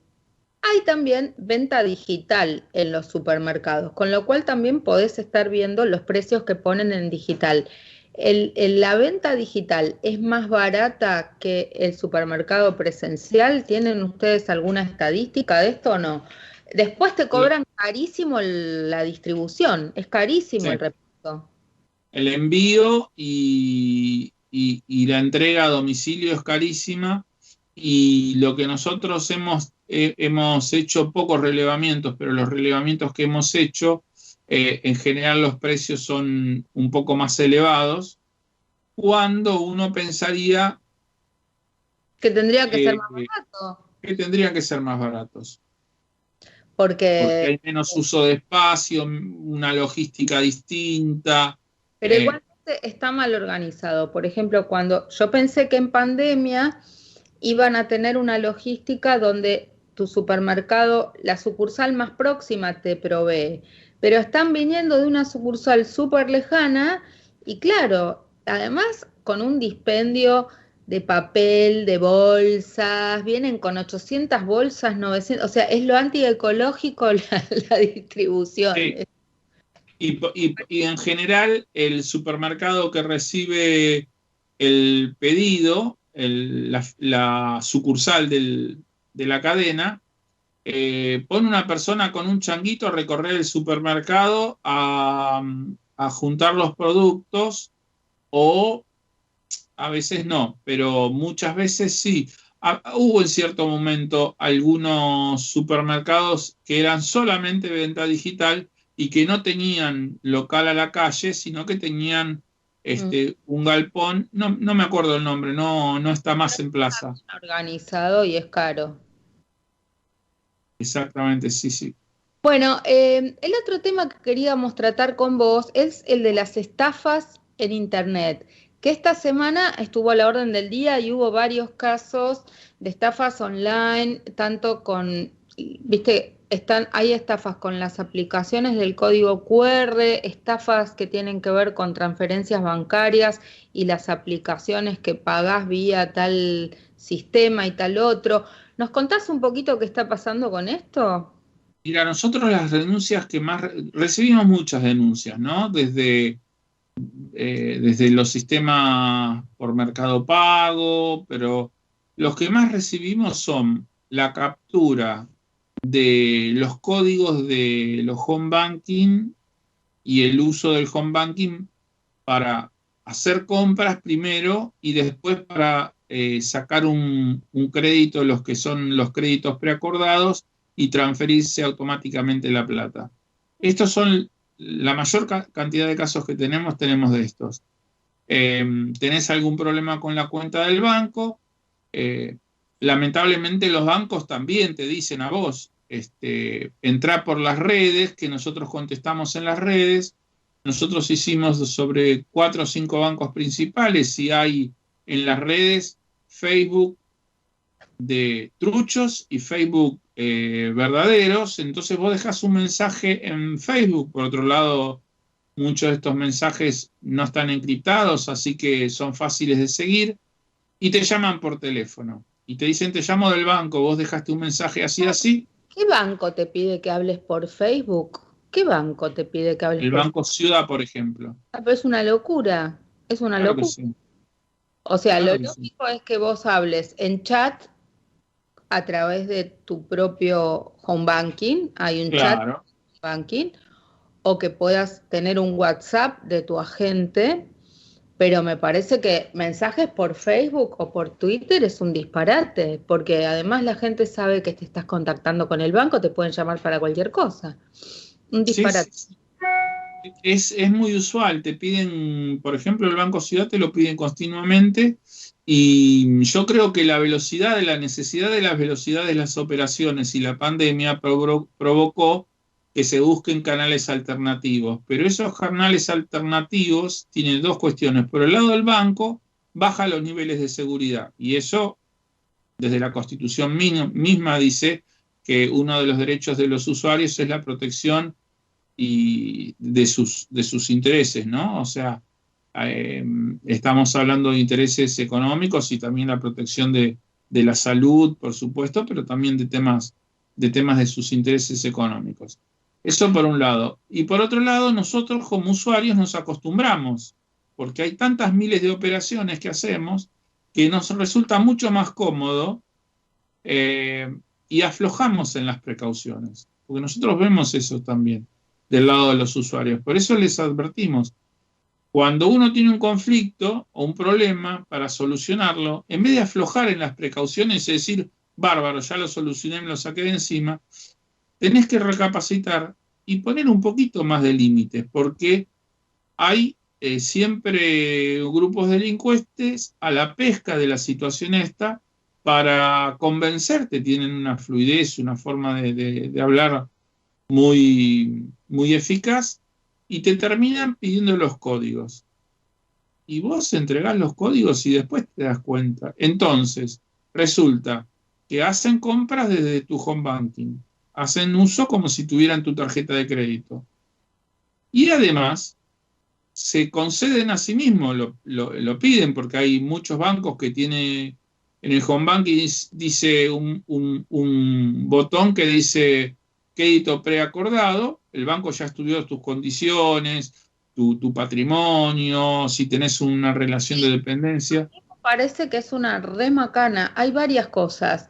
Hay también venta digital en los supermercados, con lo cual también podés estar viendo los precios que ponen en digital. ¿La venta digital es más barata que el supermercado presencial? ¿Tienen ustedes alguna estadística de esto o no? Después te cobran carísimo la distribución, es carísimo el reparto. El envío y la entrega a domicilio es carísima, y lo que nosotros hemos hecho pocos relevamientos, pero los relevamientos que hemos hecho, en general los precios son un poco más elevados, cuando uno pensaría que tendría que ser más barato. Que tendrían que ser más baratos. Porque hay menos uso de espacio, una logística distinta. Pero igualmente está mal organizado. Por ejemplo, cuando yo pensé que en pandemia iban a tener una logística donde tu supermercado, la sucursal más próxima te provee, pero están viniendo de una sucursal súper lejana y claro, además con un dispendio de papel, de bolsas, vienen con 800 bolsas, 900, o sea, es lo antiecológico la distribución. Sí. Y en general el supermercado que recibe el pedido, la sucursal de la cadena, pone una persona con un changuito a recorrer el supermercado a juntar los productos, o a veces no, pero muchas veces sí. Hubo en cierto momento algunos supermercados que eran solamente venta digital y que no tenían local a la calle, sino que tenían un galpón, no me acuerdo el nombre, no está más en plaza. Organizado y es caro. Exactamente, sí. Bueno, el otro tema que queríamos tratar con vos es el de las estafas en Internet, que esta semana estuvo a la orden del día y hubo varios casos de estafas online, tanto con, viste, hay estafas con las aplicaciones del código QR, estafas que tienen que ver con transferencias bancarias y las aplicaciones que pagás vía tal sistema y tal otro. ¿Nos contás un poquito qué está pasando con esto? Mira, nosotros las denuncias que más recibimos muchas denuncias, ¿no? Desde los sistemas por Mercado Pago, pero los que más recibimos son la captura de los códigos de los home banking y el uso del home banking para hacer compras primero y después para sacar un crédito, los que son los créditos preacordados, y transferirse automáticamente la plata. Estos son la mayor cantidad de casos que tenemos de estos. ¿Tenés algún problema con la cuenta del banco? Lamentablemente los bancos también te dicen a vos, entrá por las redes, que nosotros contestamos en las redes. Nosotros hicimos sobre 4 o 5 bancos principales y hay en las redes Facebook de truchos y Facebook verdaderos. Entonces vos dejás un mensaje en Facebook. Por otro lado, muchos de estos mensajes no están encriptados, así que son fáciles de seguir, y te llaman por teléfono y te dicen: te llamo del banco, vos dejaste un mensaje así. ¿Qué banco te pide que hables por Facebook? ¿Qué banco te pide que hables por Facebook? El Banco Facebook? Ciudad, por ejemplo. Pero es una locura, es una Claro locura. que sí. O sea, Claro lo lógico es que vos hables en chat a través de tu propio home banking, hay un chat de banking, o que puedas tener un WhatsApp de tu agente, pero me parece que mensajes por Facebook o por Twitter es un disparate, porque además la gente sabe que te estás contactando con el banco, te pueden llamar para cualquier cosa. Un disparate. Sí. Es muy usual, te piden, por ejemplo, el Banco Ciudad te lo piden continuamente, y yo creo que la necesidad de las velocidades de las operaciones y la pandemia provocó que se busquen canales alternativos, pero esos canales alternativos tienen dos cuestiones. Por el lado del banco, baja los niveles de seguridad, y eso, desde la Constitución misma, dice que uno de los derechos de los usuarios es la protección y de sus intereses, ¿no? O sea, estamos hablando de intereses económicos y también la protección de la salud, por supuesto, pero también de temas de sus intereses económicos. Eso por un lado. Y por otro lado, nosotros como usuarios nos acostumbramos, porque hay tantas miles de operaciones que hacemos que nos resulta mucho más cómodo, y aflojamos en las precauciones, porque nosotros vemos eso también del lado de los usuarios. Por eso les advertimos: cuando uno tiene un conflicto o un problema, para solucionarlo, en vez de aflojar en las precauciones y decir, bárbaro, ya lo solucioné, me lo saqué de encima, tenés que recapacitar y poner un poquito más de límites, porque hay siempre grupos delincuentes a la pesca de la situación esta para convencerte. Tienen una fluidez, una forma de hablar muy, muy eficaz, y te terminan pidiendo los códigos. Y vos entregás los códigos y después te das cuenta. Entonces, resulta que hacen compras desde tu home banking, hacen uso como si tuvieran tu tarjeta de crédito. Y además, se conceden a sí mismos, lo piden, porque hay muchos bancos que tienen en el home banking, dice un botón que dice crédito preacordado. El banco ya estudió tus condiciones, tu patrimonio, si tenés una relación de dependencia. Parece que es una re macana. Hay varias cosas.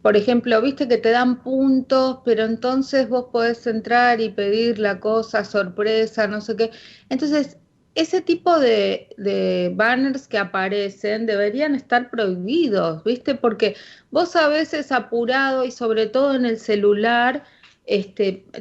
Por ejemplo, viste que te dan puntos, pero entonces vos podés entrar y pedir la cosa sorpresa, no sé qué. Entonces, ese tipo de banners que aparecen deberían estar prohibidos, ¿viste? Porque vos a veces apurado y sobre todo en el celular,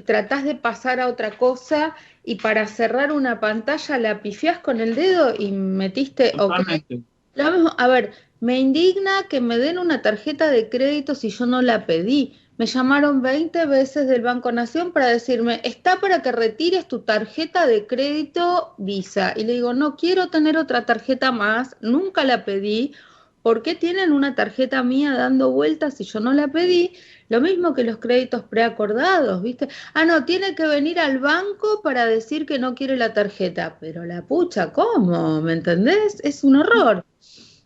tratás de pasar a otra cosa y para cerrar una pantalla la pifiás con el dedo y metiste OK. Totalmente. Lo mismo, a ver, me indigna que me den una tarjeta de crédito si yo no la pedí. Me llamaron 20 veces del Banco Nación para decirme, está para que retires tu tarjeta de crédito Visa. Y le digo, no quiero tener otra tarjeta más, nunca la pedí. ¿Por qué tienen una tarjeta mía dando vueltas si yo no la pedí? Lo mismo que los créditos preacordados, ¿viste? Ah, no, tiene que venir al banco para decir que no quiere la tarjeta. Pero la pucha, ¿cómo? ¿Me entendés? Es un horror.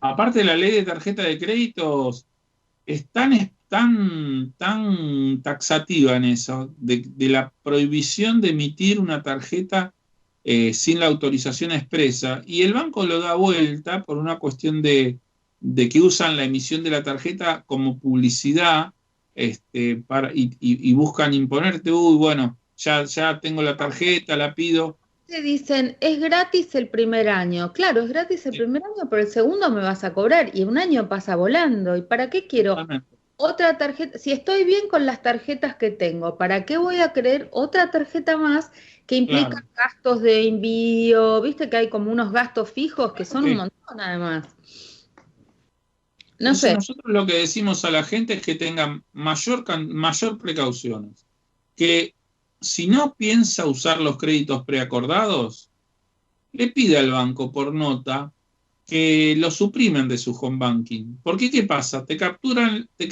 Aparte, la ley de tarjeta de créditos es tan taxativa en eso, de la prohibición de emitir una tarjeta sin la autorización expresa, y el banco lo da vuelta por una cuestión de que usan la emisión de la tarjeta como publicidad y buscan imponerte, bueno, ya tengo la tarjeta, la pido. Te dicen, es gratis el primer año. Claro, es gratis el primer año, pero el segundo me vas a cobrar y un año pasa volando. ¿Y para qué quiero otra tarjeta? Si estoy bien con las tarjetas que tengo, ¿para qué voy a querer otra tarjeta más que implica gastos de envío? Viste que hay como unos gastos fijos que son un montón además. No sé. Nosotros lo que decimos a la gente es que tengan mayor precauciones. Que si no piensa usar los créditos preacordados, le pide al banco por nota que lo suprimen de su home banking. Porque ¿qué pasa? Te capturan te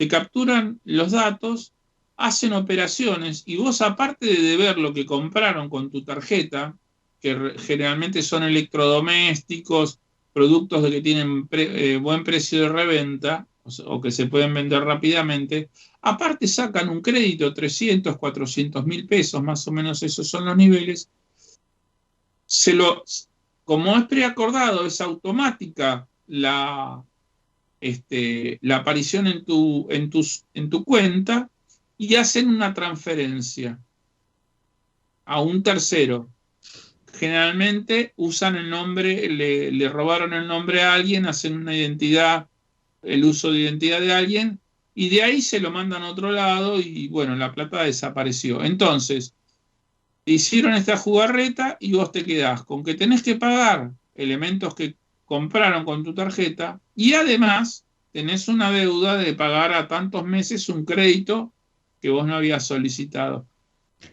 capturan los datos, hacen operaciones y vos, aparte de deber lo que compraron con tu tarjeta, que generalmente son electrodomésticos, productos de que tienen buen precio de reventa o que se pueden vender rápidamente, aparte sacan un crédito, 300, 400 mil pesos, más o menos esos son los niveles. Como es preacordado, es automática la aparición en tu cuenta, y hacen una transferencia a un tercero. Generalmente usan el nombre, le robaron el nombre a alguien, hacen una identidad, el uso de identidad de alguien, y de ahí se lo mandan a otro lado y bueno, la plata desapareció. Entonces, hicieron esta jugarreta y vos te quedás con que tenés que pagar elementos que compraron con tu tarjeta y además tenés una deuda de pagar a tantos meses un crédito que vos no habías solicitado.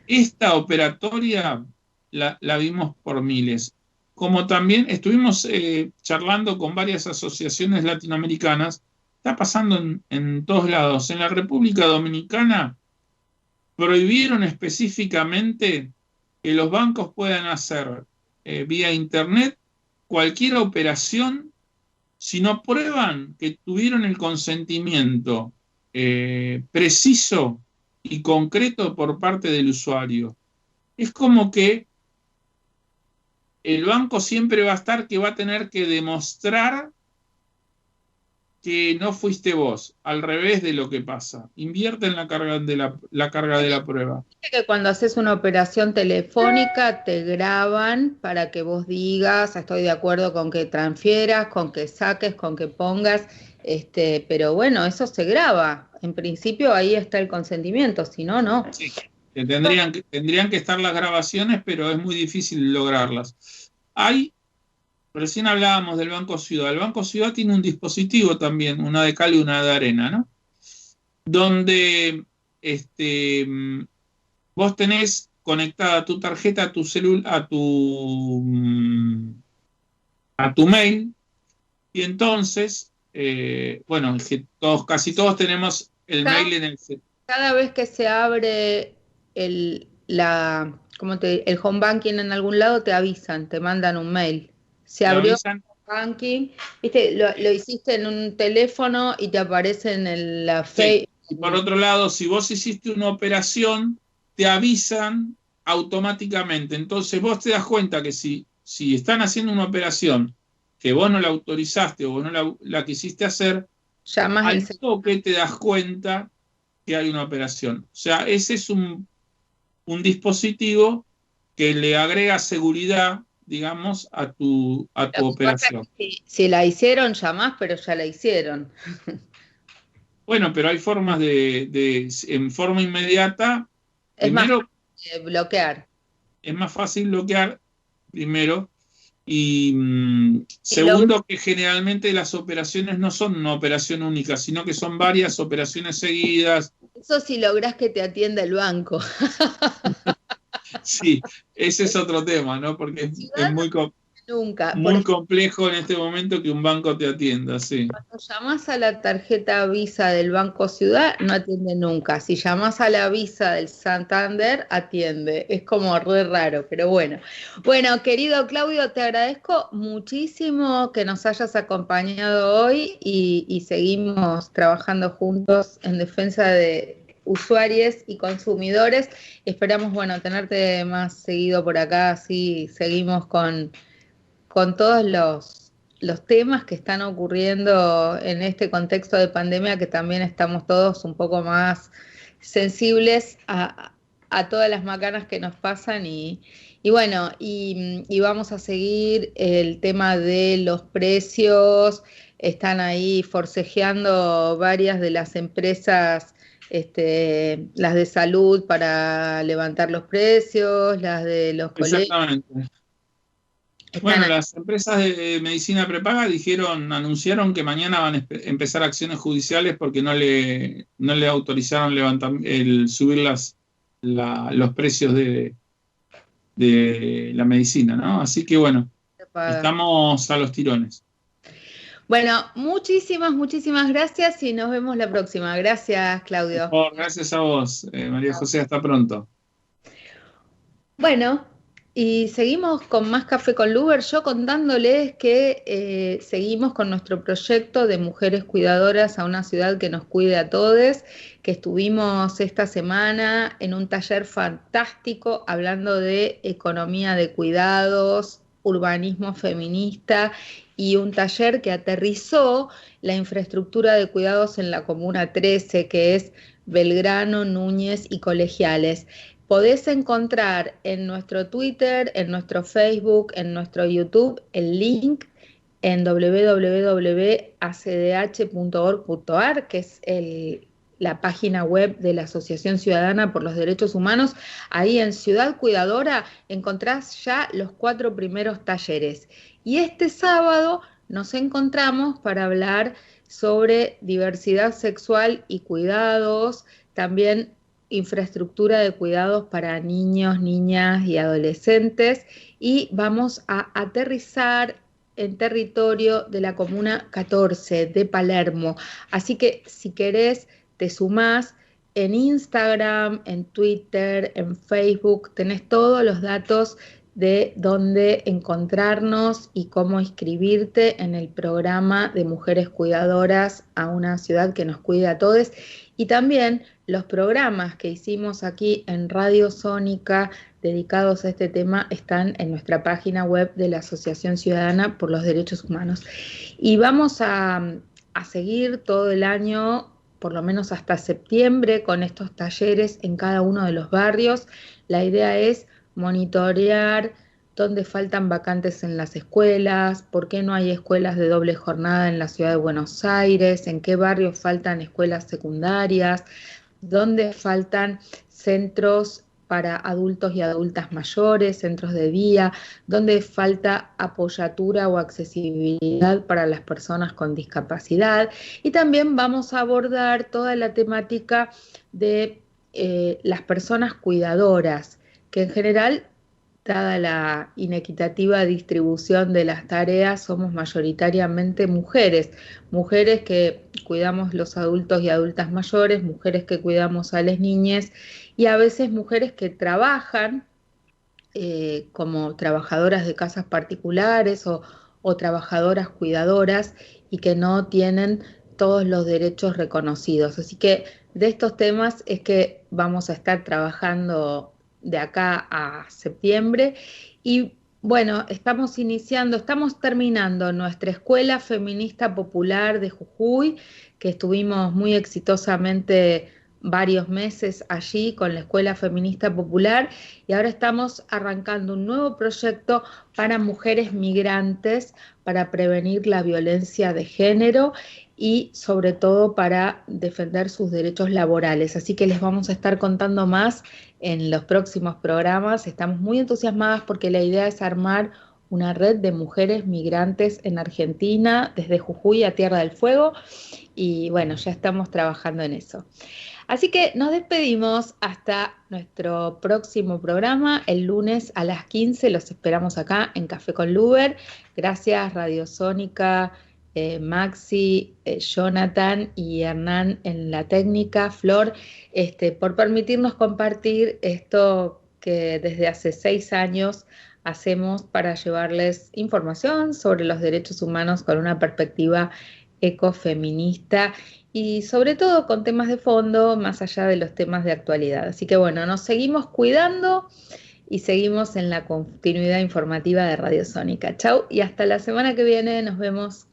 Esta operatoria la vimos por miles. Como también estuvimos charlando con varias asociaciones latinoamericanas, está pasando en todos lados. En la República Dominicana prohibieron específicamente que los bancos puedan hacer vía internet cualquier operación si no prueban que tuvieron el consentimiento preciso y concreto por parte del usuario. Es como que el banco siempre va a tener que demostrar que no fuiste vos, al revés de lo que pasa. Invierte en la carga de la prueba. Que cuando haces una operación telefónica te graban para que vos digas, estoy de acuerdo con que transfieras, con que saques, con que pongas, pero bueno, eso se graba. En principio ahí está el consentimiento, si no, no. Sí. Tendrían que estar las grabaciones, pero es muy difícil lograrlas. Recién hablábamos del Banco Ciudad. El Banco Ciudad tiene un dispositivo también, una de cal y una de arena, ¿no? Donde vos tenés conectada tu tarjeta a tu celular, a tu mail, y entonces, casi todos tenemos el mail en el celular. Cada vez que se abre el home banking en algún lado, te avisan, te mandan un mail. Se abrió el home banking, ¿viste? Lo hiciste en un teléfono y te aparece en la Facebook. Y por otro lado, si vos hiciste una operación, te avisan automáticamente. Entonces vos te das cuenta que si están haciendo una operación que vos no la autorizaste o vos no la quisiste hacer, al toque te das cuenta que hay una operación. O sea, ese es un dispositivo que le agrega seguridad, digamos, a tu operación. Si la hicieron, llamás, pero ya la hicieron. Bueno, pero hay formas en forma inmediata, primero, bloquear. Es más fácil bloquear, primero, y segundo, que generalmente las operaciones no son una operación única, sino que son varias operaciones seguidas. Eso si lográs que te atienda el banco. Sí, ese es otro tema, ¿no? Porque es muy complejo en este momento que un banco te atienda, sí. Cuando llamás a la tarjeta Visa del Banco Ciudad, no atiende nunca. Si llamás a la Visa del Santander, atiende. Es como re raro, pero bueno. Bueno, querido Claudio, te agradezco muchísimo que nos hayas acompañado hoy y seguimos trabajando juntos en defensa de usuarios y consumidores. Esperamos, bueno, tenerte más seguido por acá, así seguimos con todos los temas que están ocurriendo en este contexto de pandemia, que también estamos todos un poco más sensibles a todas las macanas que nos pasan y bueno, y vamos a seguir el tema de los precios. Están ahí forcejeando varias de las empresas, las de salud para levantar los precios, las de los colegios. Exactamente. Bueno, las empresas de medicina prepaga anunciaron que mañana van a empezar acciones judiciales porque no le autorizaron subir los precios de la medicina, ¿no? Así que bueno, estamos a los tirones. Bueno, muchísimas gracias y nos vemos la próxima. Gracias, Claudio. Por favor, gracias a vos, María José, hasta pronto. Bueno, y seguimos con más Café con Luber, yo contándoles que seguimos con nuestro proyecto de Mujeres Cuidadoras a una ciudad que nos cuide a todos, que estuvimos esta semana en un taller fantástico hablando de economía de cuidados, urbanismo feminista y un taller que aterrizó la infraestructura de cuidados en la Comuna 13, que es Belgrano, Núñez y Colegiales. Podés encontrar en nuestro Twitter, en nuestro Facebook, en nuestro YouTube el link en www.acdh.org.ar, que es la página web de la Asociación Ciudadana por los Derechos Humanos. Ahí en Ciudad Cuidadora encontrás ya los 4 primeros talleres. Y este sábado nos encontramos para hablar sobre diversidad sexual y cuidados, también infraestructura de cuidados para niños, niñas y adolescentes, y vamos a aterrizar en territorio de la Comuna 14 de Palermo. Así que si querés, te sumás en Instagram, en Twitter, en Facebook, tenés todos los datos de dónde encontrarnos y cómo inscribirte en el programa de Mujeres Cuidadoras a una ciudad que nos cuide a todos. Y también los programas que hicimos aquí en Radio Sónica dedicados a este tema están en nuestra página web de la Asociación Ciudadana por los Derechos Humanos. Y vamos a seguir todo el año, por lo menos hasta septiembre, con estos talleres en cada uno de los barrios. La idea es monitorear dónde faltan vacantes en las escuelas, por qué no hay escuelas de doble jornada en la ciudad de Buenos Aires, en qué barrios faltan escuelas secundarias, dónde faltan centros para adultos y adultas mayores, centros de día, dónde falta apoyatura o accesibilidad para las personas con discapacidad. Y también vamos a abordar toda la temática de las personas cuidadoras, que en general, dada la inequitativa distribución de las tareas, somos mayoritariamente mujeres que cuidamos los adultos y adultas mayores, mujeres que cuidamos a las niñas y a veces mujeres que trabajan como trabajadoras de casas particulares o trabajadoras cuidadoras y que no tienen todos los derechos reconocidos. Así que de estos temas es que vamos a estar trabajando de acá a septiembre y bueno, estamos terminando nuestra Escuela Feminista Popular de Jujuy, que estuvimos muy exitosamente varios meses allí con la Escuela Feminista Popular y ahora estamos arrancando un nuevo proyecto para mujeres migrantes para prevenir la violencia de género y sobre todo para defender sus derechos laborales. Así que les vamos a estar contando más en los próximos programas. Estamos muy entusiasmadas porque la idea es armar una red de mujeres migrantes en Argentina, desde Jujuy a Tierra del Fuego, y bueno, ya estamos trabajando en eso. Así que nos despedimos hasta nuestro próximo programa, el lunes a las 15, los esperamos acá en Café con Luber. Gracias Radio Sónica, Maxi, Jonathan y Hernán en la técnica, Flor, por permitirnos compartir esto que desde hace 6 años hacemos para llevarles información sobre los derechos humanos con una perspectiva ecofeminista y sobre todo con temas de fondo más allá de los temas de actualidad. Así que bueno, nos seguimos cuidando y seguimos en la continuidad informativa de Radio Sónica. Chau y hasta la semana que viene, nos vemos.